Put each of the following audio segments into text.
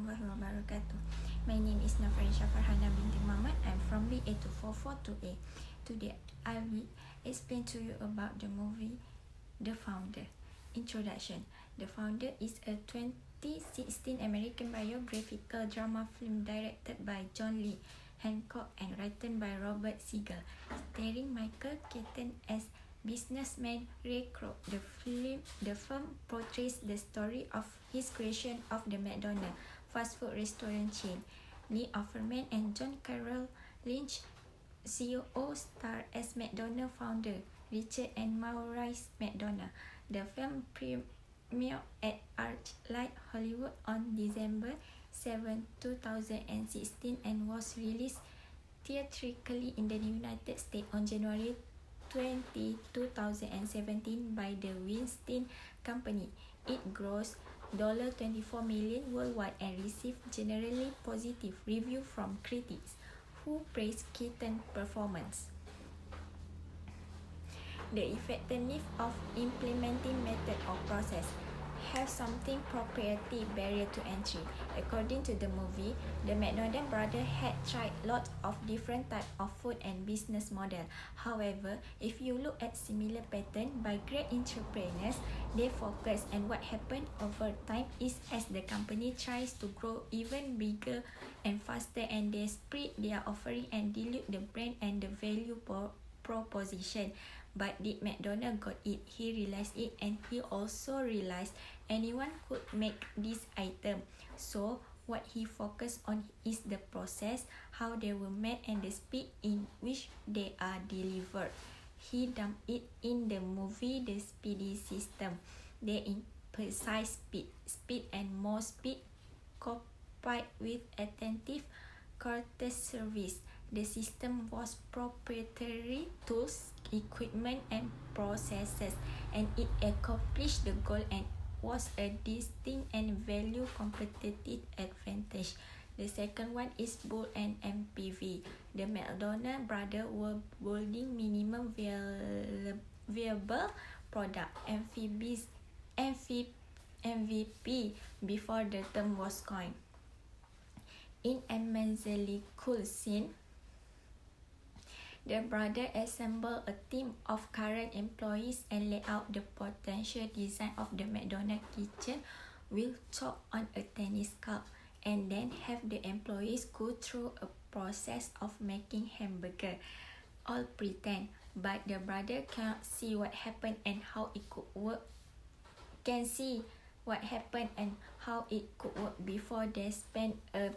warahmatullahi wabarakatuh. My name is Farhana Binti. I'm from BA2442A. Today I will explain to you about the movie The Founder. Introduction. The Founder is a 2016 American biographical drama film directed by John Lee Hancock and written by Robert Siegel, starring Michael Keaton as businessman Ray Kroc. The film portrays the story of his creation of the McDonald's fast food restaurant chain. Lee Offerman and John Carroll Lynch, CEO, star as McDonald founder Richard and Maurice McDonald. The film premiered at ArcLight Hollywood on December 7, 2016 and was released theatrically in the United States on January 20, 2017 by the Weinstein Company. It grossed $24 million worldwide and received generally positive reviews from critics, who praised Keaton's performance. The effectiveness of implementing method or process have something proprietary barrier to entry. According to the movie, the McDonald brothers had tried lots of different types of food and business model. However, if you look at similar pattern by great entrepreneurs, they focus, and what happened over time is as the company tries to grow even bigger and faster, and they spread their offering and dilute the brand and the value proposition. But did McDonald got it? He realized it, and he also realized anyone could make this item. So what he focused on is the process, how they were made, and the speed in which they are delivered. He dumped it in the movie The Speedy System. They emphasize speed and more speed, coupled with attentive, courteous service. The system was proprietary tools, equipment, and processes, and it accomplished the goal and was a distinct and value competitive advantage. The second one is bold and MPV. The McDonald brothers were building minimum viable product MVP before the term was coined. In amazingly cool scene, the brothers assembled a team of current employees and laid out the potential design of the McDonald kitchen with chalk on a tennis court, and then have the employees go through a process of making hamburger. All pretend, but the brothers cannot see what happened and how it could work. Before they spend a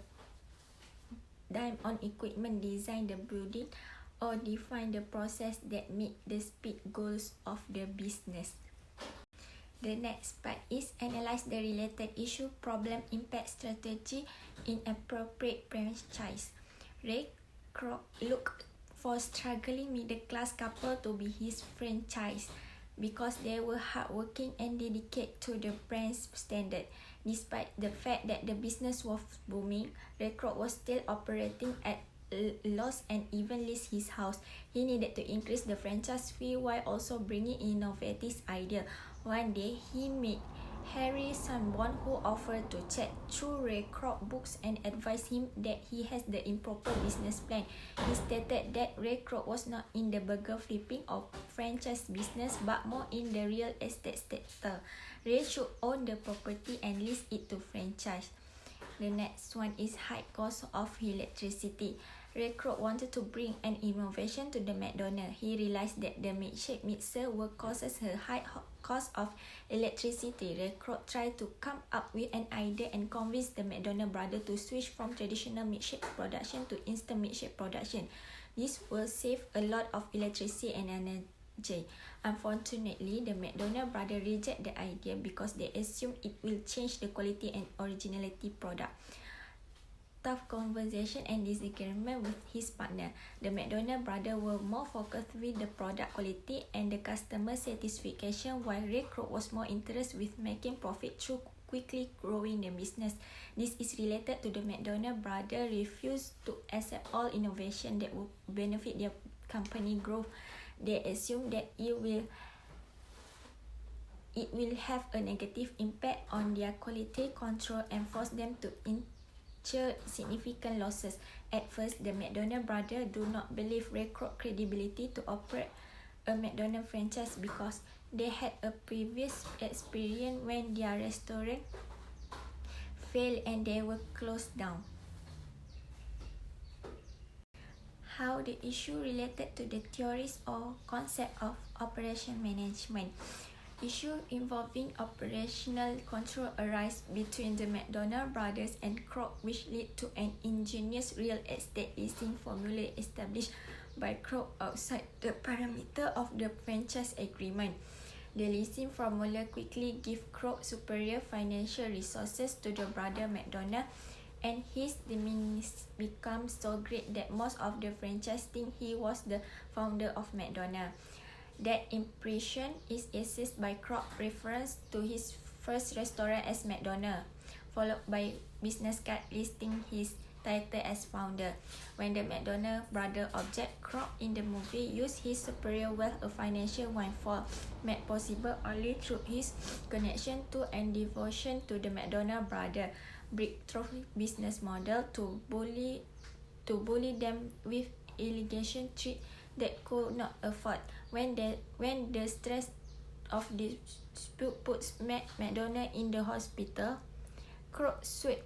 dime on equipment, design the building, or define the process that meet the speed goals of the business. The next part is analyze the related issue, problem, impact, strategy, inappropriate franchise. Ray Kroc looked for struggling middle-class couple to be his franchise because they were hardworking and dedicated to the brand's standard. Despite the fact that the business was booming, Ray Kroc was still operating at loss and even leased his house. He needed to increase the franchise fee while also bringing innovative ideas. One day, he met Harry Sanborn, who offered to chat through Ray Kroc books and advised him that he has the improper business plan. He stated that Ray Kroc was not in the burger flipping or franchise business, but more in the real estate sector. Ray should own the property and lease it to franchise. The next one is high cost of electricity. Ray Kroc wanted to bring an innovation to the McDonald. He realized that the milkshake mixer would cause a high cost of electricity. Ray Kroc tried to come up with an idea and convince the McDonald brothers to switch from traditional milkshake production to instant milkshake production. This will save a lot of electricity and energy. Unfortunately, the McDonald brothers reject the idea because they assume it will change the quality and originality product. Tough conversation and disagreement with his partner, the McDonald brothers were more focused with the product quality and the customer satisfaction, while Ray Kroc was more interested with making profit through quickly growing the business. This is related to the McDonald brothers refuse to accept all innovation that will benefit their company growth. They assume that it will have a negative impact on their quality control and force them to incurred significant losses. At first, the McDonald brothers do not believe Kroc credibility to operate a McDonald franchise because they had a previous experience when their restaurant failed and they were closed down. How the issue related to the theories or concept of operation management. Issue involving operational control arise between the McDonald brothers and Kroc, which lead to an ingenious real estate leasing formula established by Kroc outside the parameter of the franchise agreement. The leasing formula quickly gave Kroc superior financial resources to the brother McDonald, and his demise became so great that most of the franchise think he was the founder of McDonald. That impression is assessed by Kroc reference to his first restaurant as McDonald, followed by business card listing his title as founder. When the McDonald brother object, Kroc in the movie used his superior wealth, a financial windfall made possible only through his connection to and devotion to the McDonald brother breakthrough business model to bully them with irrigation treat that could not afford. When the stress of dispute puts McDonald in the hospital, Kroc swooped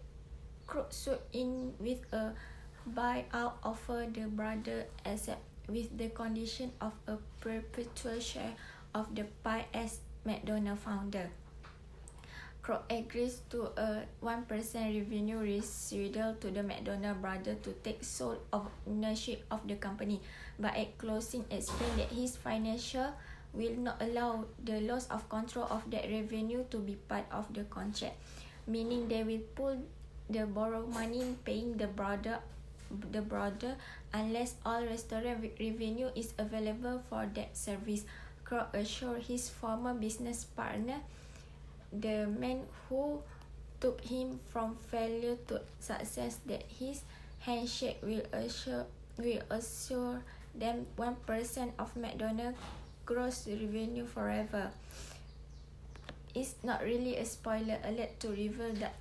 in with a buyout offer. The brother accept with the condition of a perpetual share of the pie as McDonald founder. Kroc agrees to a 1% revenue residual to the McDonald brother to take sole ownership of the company, but at closing explained that his financial will not allow the loss of control of that revenue to be part of the contract, meaning they will pull the borrowed money paying the brother unless all restaurant revenue is available for that service. Kroc assured his former business partner, the man who took him from failure to success, that his handshake will assure them 1% of McDonald's gross revenue forever. It's not really a spoiler alert to reveal that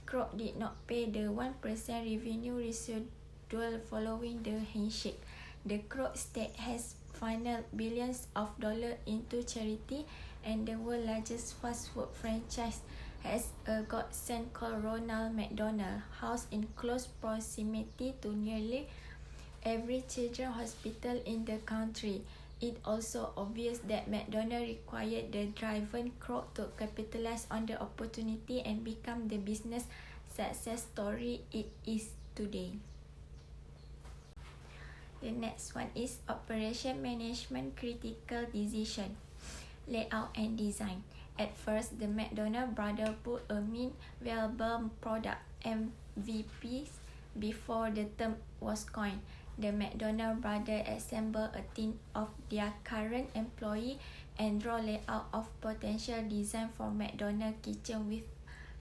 Kroc did not pay the 1% revenue residual following the handshake. The Kroc estate has funneled billions of dollars into charity, and the world's largest fast food franchise has a godson called Ronald McDonald, housed in close proximity to nearly every children's hospital in the country. It also obvious that McDonald required the driven Kroc to capitalize on the opportunity and become the business success story it is today. The next one is operation management critical decision, layout and design. At first, the McDonald brothers put a mean viable product (MVPs) before the term was coined. The McDonald brothers assembled a team of their current employees and draw layout of potential design for McDonald kitchen with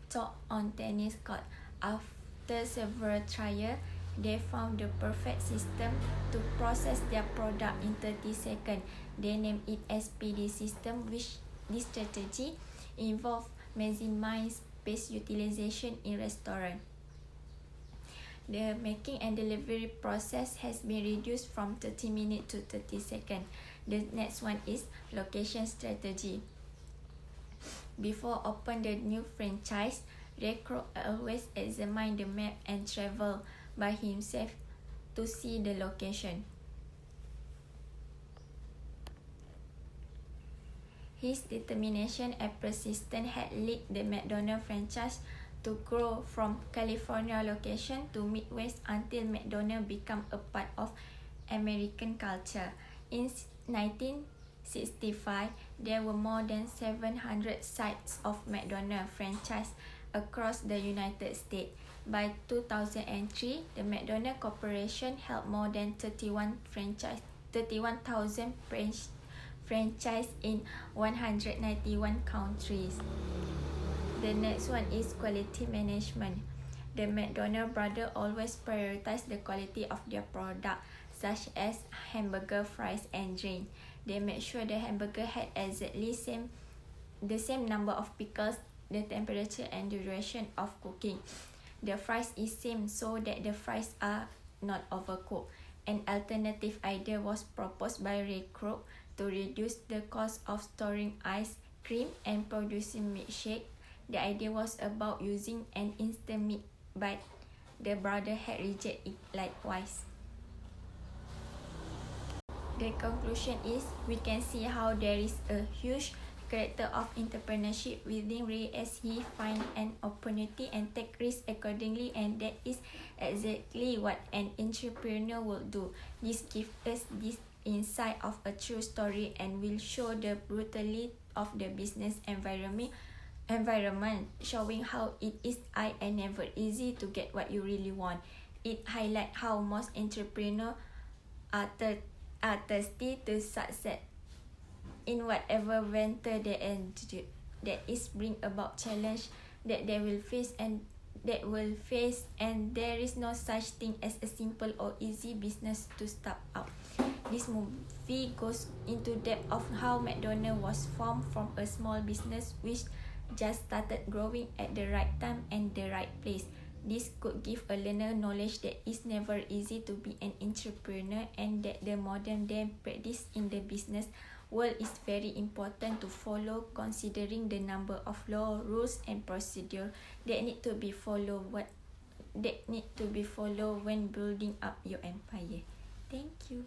thought on tennis court. After several trials, they found the perfect system to process their product in 30 seconds. They named it SPD system, which this strategy involved maximizing space utilization in restaurant. The making and delivery process has been reduced from 30 minutes to 30 seconds. The next one is location strategy. Before open the new franchise, Kroc always examine the map and travel by himself to see the location. His determination and persistence had led the McDonald franchise to grow from California location to Midwest until McDonald became a part of American culture. In 1965, there were more than 700 sites of McDonald franchise across the United States. By 2003, the McDonald Corporation held more than 31,000 franchise in 191 countries. The next one is quality management. The McDonald brothers always prioritize the quality of their product, such as hamburger, fries, and drink. They made sure the hamburger had exactly the same number of pickles, the temperature and duration of cooking. The fries is same so that the fries are not overcooked. An alternative idea was proposed by Ray Kroc to reduce the cost of storing ice cream and producing milkshake. The idea was about using an instant milk, but the brother had rejected it likewise. The conclusion is we can see how there is a huge character of entrepreneurship within Ray as he finds an opportunity and take risks accordingly, and that is exactly what an entrepreneur will do. This gives us this insight of a true story and will show the brutality of the business environment, showing how it is hard and never easy to get what you really want. It highlights how most entrepreneurs are thirsty to succeed in whatever venture they engage. That is bring about challenge that they will face, and there is no such thing as a simple or easy business to start out. This movie goes into depth of how McDonald's was formed from a small business which just started growing at the right time and the right place. This could give a learner knowledge that it's never easy to be an entrepreneur, and that the modern day practice in the business world is very important to follow, considering the number of law, rules and procedure that need to be followed when building up your empire. Thank you.